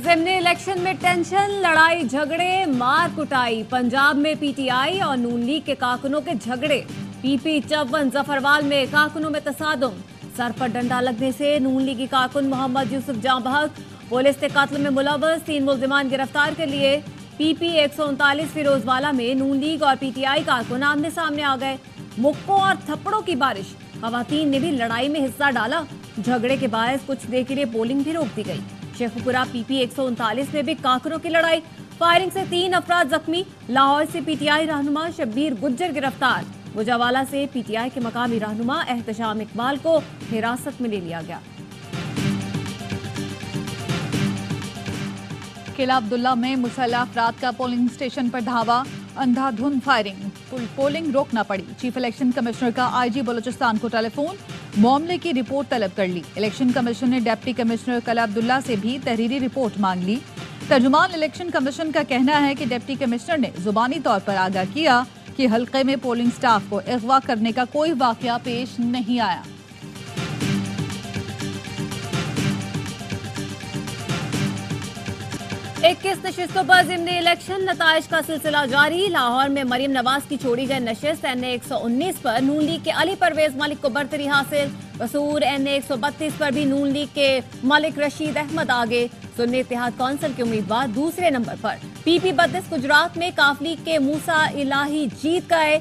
ज़िमनी election में tension, लड़ाई झगड़े, मार कुटाई। पंजाब में पीटीआई और नून लीग के कारकुनों के झगड़े। पीपी चौवन जफरवाल में कारकुनों में तसादुम। सर पर डंडा लगने से नून लीगी कारकुन मोहम्मद यूसुफ जाँ बहक। पुलिस ने कत्ल में मुलव्वस 3 मुल्जिमान गिरफ्तार कर लिए। पीपी 139 फिरोजवाला में नून लीग और पीटीआई कारकुन आमने सामने आ गए। मुक्कों और थप्पड़ों की बारिश। खवातीन ने भी लड़ाई में हिस्सा डाला। झगड़े के बायस कुछ देर के लिए पोलिंग भी रोक दी गई। शेखुपुरा पीपी 139 में भी कारकुनों की लड़ाई। फायरिंग से 3 अफराद जख्मी। लाहौर से पीटीआई रहनुमा शब्बीर गुज्जर गिरफ्तार। मुजावाला से पीटीआई के मकामी रहनुमा एहतशाम इकबाल को हिरासत में ले लिया गया। किला अब्दुल्ला में मुसल्लह अफराद का पोलिंग स्टेशन पर धावा। अंधाधुंध फायरिंग, पोलिंग रोकना पड़ी। चीफ इलेक्शन कमिश्नर का आईजी बलूचिस्तान को टेलीफोन, मामले की रिपोर्ट तलब कर ली। इलेक्शन कमीशन ने डिप्टी कमिश्नर किला अब्दुल्ला से भी तहरीरी रिपोर्ट मांग ली। तर्जुमान इलेक्शन कमीशन का कहना है कि डिप्टी कमिश्नर ने जुबानी तौर पर आगाह किया कि हल्के में पोलिंग स्टाफ को अगवा करने का कोई वाकया पेश नहीं आया। इक्कीस नशिस्तों पर ज़िमनी इलेक्शन, नताइज का सिलसिला जारी। लाहौर में मरीम नवाज की छोड़ी गई नशिस्त NA 119 पर नून लीग के अली परवेज मलिक को बरतरी हासिल। कसूर NA 132 पर भी नून लीग के मलिक रशीद अहमद आगे। सुन्नी इत्तेहाद कौंसिल के उम्मीदवार दूसरे नंबर पर। पीपी 32 गुजरात में काफ लीग के मूसा इलाही जीत गए।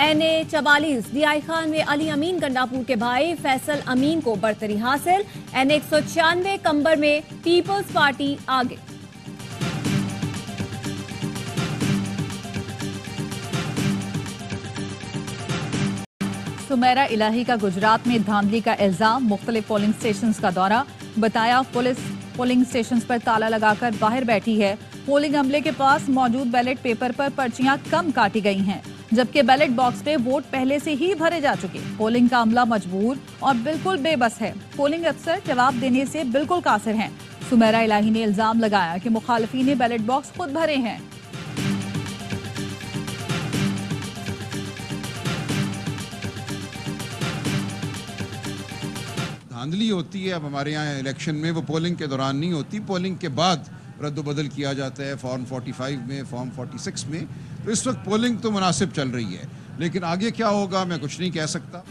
NA 44 DI खान में अली अमीन गंडापुर के भाई फैसल अमीन को बरतरी हासिल। NA 196 कंबर में पीपल्स पार्टी आगे। सुमेरा इलाही का गुजरात में धांधली का इल्जाम। मुख्तलिफ पोलिंग स्टेशंस का दौरा। बताया पुलिस पोलिंग स्टेशंस पर ताला लगाकर बाहर बैठी है। पोलिंग अमले के पास मौजूद बैलेट पेपर पर पर्चियां कम काटी गई हैं, जबकि बैलेट बॉक्स पे वोट पहले से ही भरे जा चुके। पोलिंग का अमला मजबूर और बिल्कुल बेबस है। पोलिंग अफसर जवाब देने से बिल्कुल कासिर हैं। सुमेरा इलाही ने इल्जाम लगाया कि मुखालिफिन ने बैलेट बॉक्स खुद भरे हैं। धांधली होती है अब हमारे यहाँ इलेक्शन में, वो पोलिंग के दौरान नहीं होती, पोलिंग के बाद रद्द-बदल किया जाता है फॉर्म 45 में, फॉर्म 46 में। तो इस वक्त पोलिंग तो मुनासिब चल रही है, लेकिन आगे क्या होगा मैं कुछ नहीं कह सकता।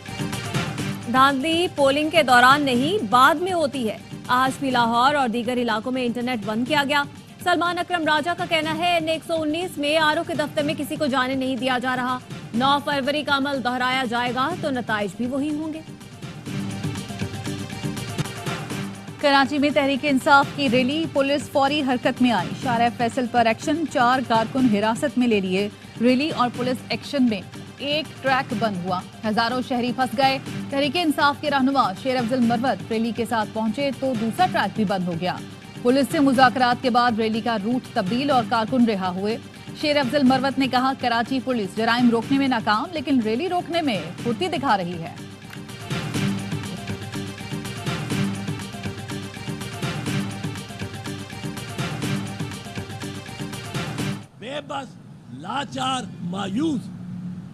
धांधली पोलिंग के दौरान नहीं, बाद में होती है। आज भी लाहौर और दीगर इलाकों में इंटरनेट बंद किया गया। सलमान अकरम राजा का कहना है NA 119 में आरओ के दफ्तर में किसी को जाने नहीं दिया जा रहा। 9 फरवरी का अमल दोहराया जाएगा तो नताइज भी वही होंगे। कराची में तहरीक इंसाफ की रैली, पुलिस फौरी हरकत में आई। शारा फैसल पर एक्शन, 4 कारकुन हिरासत में ले लिए। रैली और पुलिस एक्शन में एक ट्रैक बंद हुआ, हजारों शहरी फंस गए। तहरीक इंसाफ के रहनुमा शेर अफजल मरवत रैली के साथ पहुंचे तो दूसरा ट्रैक भी बंद हो गया। पुलिस से मुज़ाकरात के बाद रैली का रूट तब्दील और कारकुन रिहा हुए। शेर अफजल मरवत ने कहा, कराची पुलिस जराइम रोकने में नाकाम, लेकिन रैली रोकने में फुर्ती दिखा रही है। बेबस, लाचार, मायूस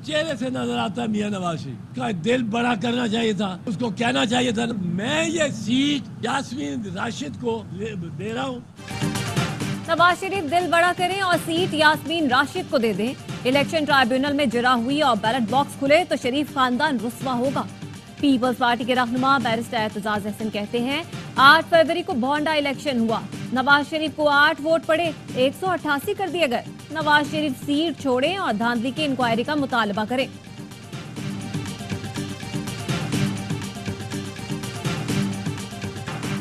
चेहरे से नजर आता है मियां नवाज शरीफ का। दिल बड़ा करना चाहिए था, उसको कहना चाहिए था मैं ये सीट यास्मीन राशिद को दे रहा हूँ। नवाज शरीफ दिल बड़ा करें और सीट यास्मीन राशिद को दे दें। इलेक्शन ट्राइब्यूनल में जरा हुई और बैलेट बॉक्स खुले तो शरीफ खानदान रुस्वा होगा। पीपल्स पार्टी के रहनुमा बैरिस्टर एतजाज अहसन कहते हैं 8 फरवरी को भोंडा इलेक्शन हुआ। नवाज शरीफ को 8 वोट पड़े, 188 कर दिए गए। नवाज शरीफ सीट छोड़ें और धांधली की इंक्वायरी का मुतालबा करें।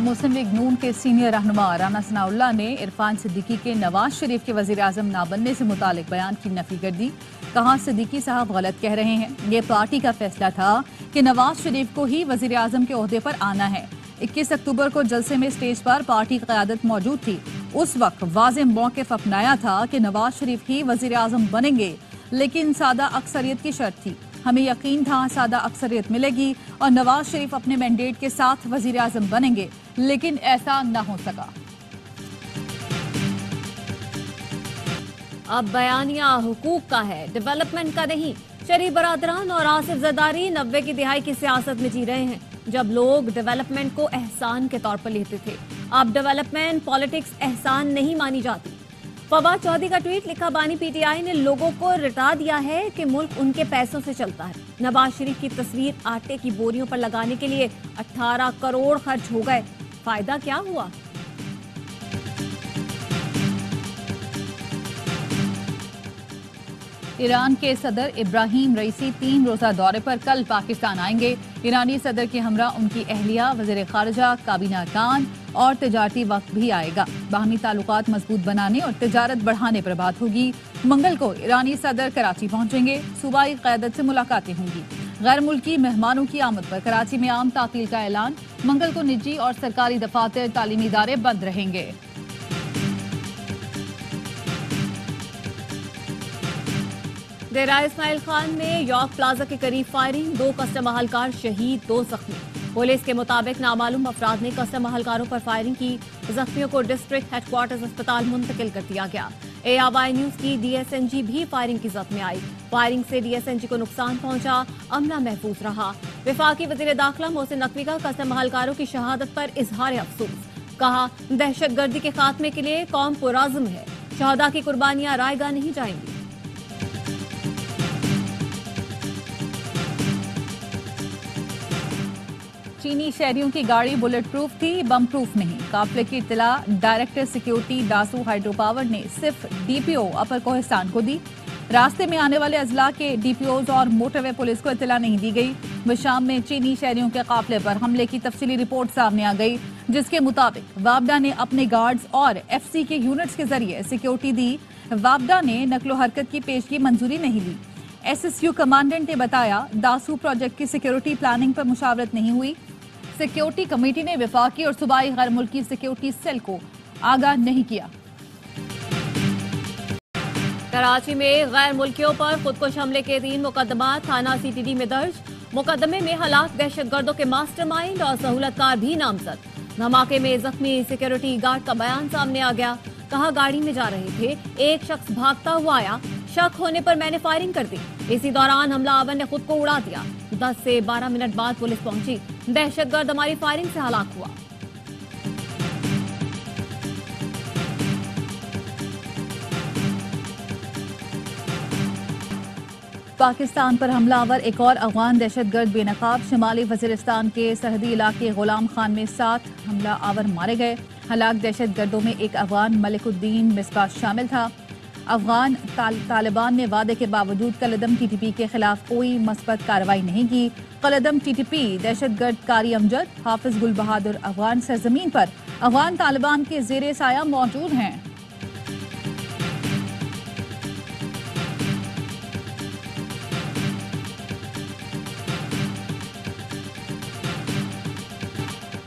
मुस्लिम लीग नून के सीनियर रहनुमा राना सनाउल्लाह ने इरफान सिद्दीकी के नवाज शरीफ के वजीर आजम ना बनने से मुतालिक बयान की नफी कर दी। कहा, सिद्दीकी साहब गलत कह रहे हैं। ये पार्टी का फैसला था कि नवाज शरीफ को ही वजीर आजम के ओहदे पर आना है। 21 अक्टूबर को जलसे में स्टेज पर पार्टी की क़यादत मौजूद थी। उस वक्त वाज़ेह मौक़िफ़ अपनाया था कि नवाज शरीफ ही वज़ीर आज़म बनेंगे, लेकिन सादा अक्सरियत की शर्त थी। हमें यकीन था सादा अक्सरियत मिलेगी और नवाज शरीफ अपने मैंडेट के साथ वज़ीर आज़म बनेंगे, लेकिन ऐसा न हो सका। अब बयानिया हुकूक का है, डेवलपमेंट का नहीं। शरीफ बरादरान और आसिफ जरदारी 90 की दिहाई की सियासत में जी रहे हैं। जब लोग डेवलपमेंट को एहसान के तौर पर लेते थे। अब डेवलपमेंट पॉलिटिक्स एहसान नहीं मानी जाती। फवाद चौधरी का ट्वीट लिखा, बानी पीटीआई ने लोगों को रटा दिया है कि मुल्क उनके पैसों से चलता है। नवाज शरीफ की तस्वीर आटे की बोरियों पर लगाने के लिए 18 करोड़ खर्च हो गए, फायदा क्या हुआ? ईरान के सदर इब्राहिम रईसी 3 रोज़ा दौरे पर कल पाकिस्तान आएंगे। ईरानी सदर के हमरा उनकी अहलिया, वज़ीर ख़ारजा, काबीना कान और तिजारती वक्त भी आएगा। बाहमी ताल्लुकात मजबूत बनाने और तिजारत बढ़ाने पर बात होगी। मंगल को ईरानी सदर कराची पहुंचेंगे। सूबाई क़यादत से मुलाकातें होंगी। गैर मुल्की मेहमानों की आमद पर कराची में आम तातील का ऐलान। मंगल को निजी और सरकारी दफातर, तालीमी इदारे बंद रहेंगे। डेरा इस्माइल खान में यॉर्क प्लाजा के करीब फायरिंग, 2 कस्टम अहलकार शहीद, 2 जख्मी। पुलिस के मुताबिक नामालूम अफराद ने कस्टम अहलकारों पर फायरिंग की। जख्मियों को डिस्ट्रिक्ट हेडक्वार्टर्स अस्पताल मुंतकिल कर दिया गया। ARY न्यूज की DSNG भी फायरिंग की जद में आई। फायरिंग से DSNG को नुकसान पहुंचा, अमला महफूज रहा। वफाकी वजीर दाखिला मोहसिन नकवी का कस्टम अहलकारों की शहादत पर इजहार अफसोस। कहा, दहशत गर्दी के खात्मे के लिए कौम पुराज़्म है। शहदा की कुर्बानियां रायगा नहीं जाएंगी। चीनी शहरियों की गाड़ी बुलेट प्रूफ थी, बम प्रूफ नहीं। काफिले की इत्तला director security Dasu hydro power ने सिर्फ DPO अपर कोहिस्तान को दी। रास्ते में आने वाले अजला के DPOs और मोटरवे पुलिस को इत्तला नहीं दी गई। शाम में चीनी शहरियों के काफिले पर हमले की तफसीली रिपोर्ट सामने आ गई, जिसके मुताबिक वापडा ने अपने गार्ड्स और FC के यूनिट्स के जरिए सिक्योरिटी दी। वापडा ने नकलो हरकत की पेशगी मंजूरी नहीं दी। SSU कमांडेंट ने बताया, दासू प्रोजेक्ट की सिक्योरिटी प्लानिंग पर मुशावरत नहीं हुई। सिक्योरिटी कमेटी ने वफाकी और सूबाई गैर मुल्की सिक्योरिटी सेल को आगाह नहीं किया। कराची में गैर मुल्कियों पर खुदकुश हमले के 3 मुकदमा थाना CTD में दर्ज। मुकदमे में हलाक दहशतगर्दों के मास्टरमाइंड और सहूलतकार भी नामजद। धमाके में जख्मी सिक्योरिटी गार्ड का बयान सामने आ गया। कहा, गाड़ी में जा रहे थे, एक शख्स भागता हुआ आया, शक होने पर मैंने फायरिंग कर दी। इसी दौरान हमलावर ने खुद को उड़ा दिया। 10 से 12 मिनट बाद पुलिस पहुंची। दहशतगर्द हमारी फायरिंग से हलाक हुआ। पाकिस्तान पर हमलावर एक और अफगान दहशतगर्द बेनकाब। शिमाली वजीरिस्तान के सरहदी इलाके गुलाम खान में 7 हमला आवर मारे गए। हलाक दहशतगर्दों में एक अफगान मलिकुद्दीन मिसबाह शामिल था। अफगान तालिबान ने वादे के बावजूद कलदम TTP के खिलाफ कोई मस्बत कार्रवाई नहीं की। कलदम TTP दहशतगर्द कारी अमजद, हाफिज गुल बहादुर अफगान सरजमीन पर अफगान तालिबान के जेरे साया मौजूद हैं।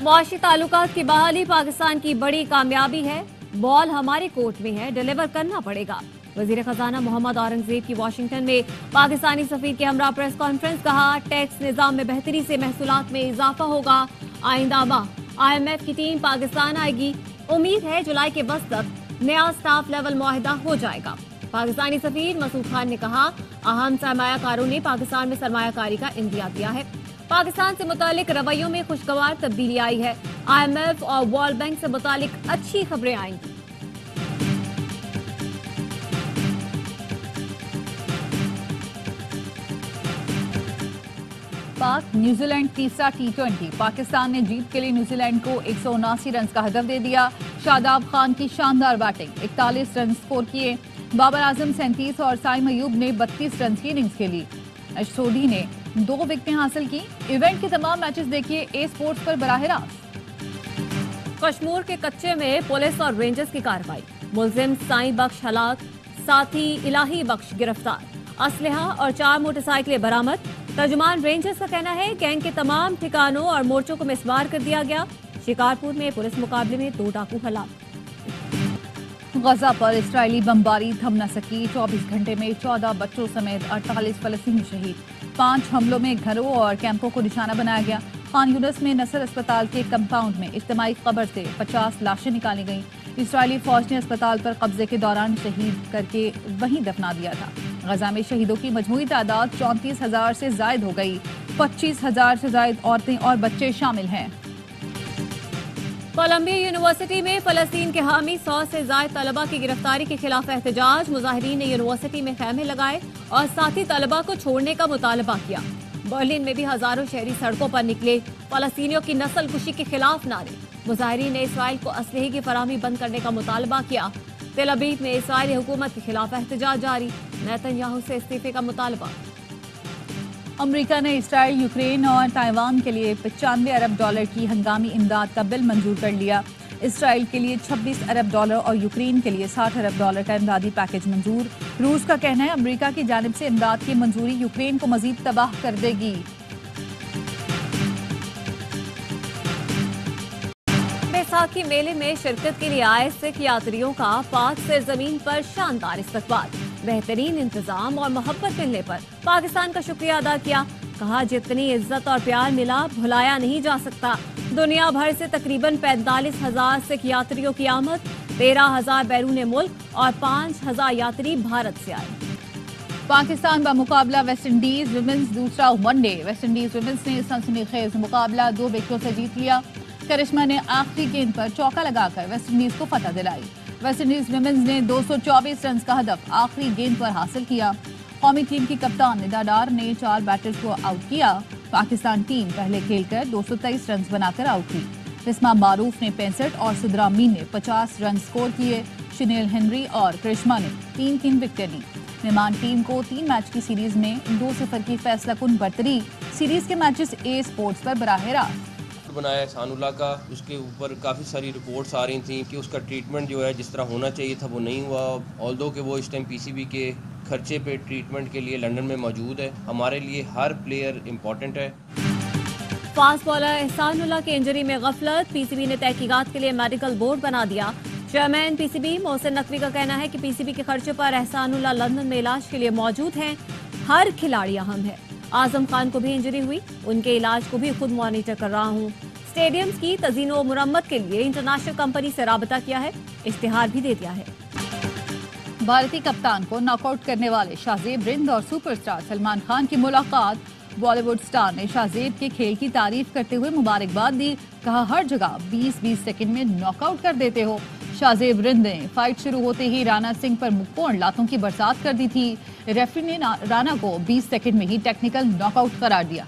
मुआशी ताल्लुकात की बहाली पाकिस्तान की बड़ी कामयाबी है। बॉल हमारे कोर्ट में है, डिलीवर करना पड़ेगा। वजीर खजाना मोहम्मद औरंगजेब की वाशिंगटन में पाकिस्तानी सफीर के हमरा प्रेस कॉन्फ्रेंस। कहा, टैक्स निजाम में बेहतरी से महसूलात में इजाफा होगा। आइंदा माह IMF की टीम पाकिस्तान आएगी। उम्मीद है जुलाई के वस्त तक नया स्टाफ लेवल मुआहिदा हो जाएगा। पाकिस्तानी सफीर मसूद खान ने कहा, अहम सरमायाकारों ने पाकिस्तान में सरमायाकारी का इंदिया दिया है। पाकिस्तान से मुतालिक रवैयों में खुशगवार तब्दीली आई है। IMF और वर्ल्ड बैंक से मुतालिक अच्छी खबरें आएंगी। पाक न्यूजीलैंड तीसरा T20। पाकिस्तान ने जीत के लिए न्यूजीलैंड को 179 रन का हदफ दे दिया। शादाब खान की शानदार बैटिंग, 41 रन स्कोर किए। बाबर आजम 37 और साइम अयूब ने 32 रन की इनिंग्स खेली। सोडी ने 2 विकेटें हासिल की। इवेंट के तमाम मैचेस देखिए A स्पोर्ट्स पर बराह रास्त। कश्मीर के कच्चे में पुलिस और रेंजर्स की कार्रवाई। मुलजिम साईं बख्श हलाक, साथी इलाही बख्श गिरफ्तार। असलहा और 4 मोटरसाइकिलें बरामद। तर्जुमान रेंजर्स का कहना है, गैंग के तमाम ठिकानों और मोर्चों को मिसमार कर दिया गया। शिकारपुर में पुलिस मुकाबले में 2 डाकू हलाक। गजा पर इस्राएली बमबारी थम न सकी। 24 घंटे में 14 बच्चों समेत 48 फलस्तीनी शहीद। 5 हमलों में घरों और कैंपों को निशाना बनाया गया। खान यूनिस में नसर अस्पताल के कंपाउंड में इज्तिमाई कब्र से 50 लाशें निकाली गईं। इस्राएली फौज ने अस्पताल पर कब्जे के दौरान शहीद करके वहीं दफना दिया था। غزہ میں شہیدوں کی مجموعی تعداد 34,000 سے زائد ہو گئی، 25,000 سے زائد عورتیں اور بچے شامل ہیں۔ کولمبیا یونیورسٹی میں فلسطین کے حامی 100 سے زائد طلبہ کی گرفتاری کے خلاف احتجاج، مظاہرین نے یونیورسٹی میں خیمے لگائے اور ساتھی طلبہ کو چھوڑنے کا مطالبہ کیا۔ برلن میں بھی ہزاروں شہری سڑکوں پر نکلے، فلسطینیوں کی نسل کشی کے خلاف نعرے، مظاہرین نے اسرائیل کو اسلحے کی فراہمی بند کرنے کا مطالبہ کیا۔ تل ابیب میں اسرائیلی حکومت کے خلاف احتجاج جاری، نیتن یاہو سے استعفے کا مطالبہ۔ امریکہ نے اسرائیل، یوکرین اور تائیوان کے لیے $95 ارب کی ہنگامی امداد کا بل منظور کر لیا۔ اسرائیل کے لیے $26 ارب اور یوکرین کے لیے $60 ارب کا امدادی پیکج منظور۔ روس کا کہنا ہے امریکہ کی جانب سے امداد کی منظوری یوکرین کو مزید تباہ کر دے گی۔ بیساکھی میلے میں شرکت کے لیے آئے سکھ یاتریوں کا پاک سرزمین پر شاندار استقبال، بہترین انتظام اور محبت ملنے پر پاکستان کا شکریہ ادا کیا۔ کہا جتنی عزت اور پیار ملا بھلایا نہیں جا سکتا۔ دنیا بھر سے تقریباً 45,000 سکھ یاتریوں کی آمد، 13,000 بیرون ملک اور 5,000 یاتری بھارت سے آئے۔ پاکستان بمقابلہ ویسٹ انڈیز ویمنز دوسرا one day, West Indies women's نے سنسنی خیز مقابلہ 2 وکٹوں سے جیت لیا۔ کرشمہ نے آخری گیند پر چوکا لگا کر ویسٹ انڈیز کو فتح دلائی۔ ویسٹ انڈیز ویمنز نے 224 رنز کا ہدف آخری گیند پر حاصل کیا۔ قومی ٹیم کی کپتان ندا ڈار نے 4 بیٹرز کو آؤٹ کیا۔ پاکستان ٹیم پہلے کھیل کر 223 رنز بنا کر آؤٹ ہوئی۔ بسمہ معروف نے 65 اور سدرا مین نے 50 رن سکور کیے۔ شنیل ہنری اور کرشمہ نے 3 وکٹیں لی۔ مہمان ٹیم کو 3 میچ کی سیریز میں 2-0 کی فیصلہ کن برتری۔ سیریز کے میچز اے سپورٹس پر براہ راست بنایا احسان اللہ کا، اس کے اوپر کافی ساری رپورٹس آ رہی تھیں کہ اس کا ٹریٹمنٹ جو ہے جس طرح ہونا چاہیے تھا وہ نہیں ہوا، آلدو کہ وہ اس ٹائم پی سی بی کے خرچے پہ ٹریٹمنٹ کے لیے لندن میں موجود ہے۔ ہمارے لیے ہر پلیئر امپورٹنٹ ہے۔ فاسٹ بالر احسان اللہ کی انجری میں غفلت، پی سی بی نے تحقیقات کے لیے میڈیکل بورڈ بنا دیا۔ Chairman P C B Mohsin Naqvi کا کہنا ہے کہ پی سی بی کے خرچے پر احسان اللہ لندن میں علاج کے لیے موجود ہیں۔ ہر کھلاڑی اہم ہے۔ اعظم خان کو بھی انجری ہوئی، ان کے علاج کو بھی خود مانیٹر کر رہا ہوں۔ اسٹیڈیمز کی تزئین و مرمت کے لیے انٹرنیشنل کمپنی سے رابطہ کیا ہے، اشتہار بھی دے دیا ہے۔ بھارتی کپتان کو ناک آؤٹ کرنے والے شاہزیب رند اور سپر سٹار سلمان خان کی ملاقات، بالی ووڈ سٹار نے شاہزیب کے کھیل کی تعریف کرتے ہوئے مبارکباد دی۔ کہا ہر جگہ 20 سیکنڈ میں ناک آؤٹ کر دیتے ہو۔ شاہزیب رند نے فائٹ شروع ہوتے ہی رانا سنگھ پر مکوڑ لاتوں کی برسات کر دی تھی۔ ریفری نے رانا کو 20 سیکنڈ میں ہی ٹیکنیکل ناک آؤٹ قرار دیا۔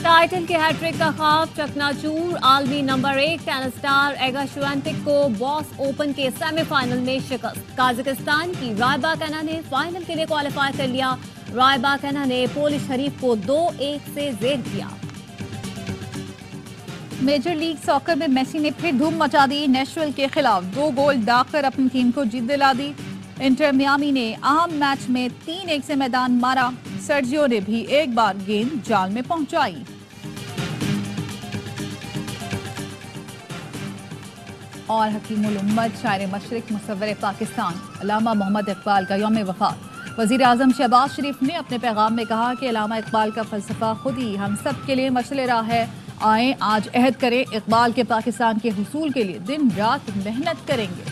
ٹائٹل کے ہیٹ ٹرک کا خواب چکنا چور، عالمی نمبر 1 ٹینس اسٹار ایگا شوینٹک کو باس اوپن کے سیمی فائنل میں شکست۔ قازقستان کی رائباکینا نے فائنل کے لیے کوالیفائی کر لیا۔ رائباکینا نے پولش حریف کو 2-1 سے زیر کیا۔ میجر لیگ ساکر میں میسی نے پھر دھوم مچا دی، نیشول کے خلاف 2 گول داغ کر اپنی ٹیم کو جیت دلا دی۔ انٹر میامی نے اہم میچ میں 3-1 سے میدان مارا، سرجیو نے بھی ایک بار گیند جال میں پہنچائی۔ اور حکیم الامت، شاعر مشرق، مصور پاکستان علامہ محمد اقبال کا یوم وفات۔ وزیر اعظم شہباز شریف نے اپنے پیغام میں کہا کہ علامہ اقبال کا فلسفہ خود ہی ہم سب کے لیے مشعل راہ ہے۔ آئیں آج عہد کریں، اقبال کے پاکستان کے حصول کے لیے دن رات محنت کریں گے۔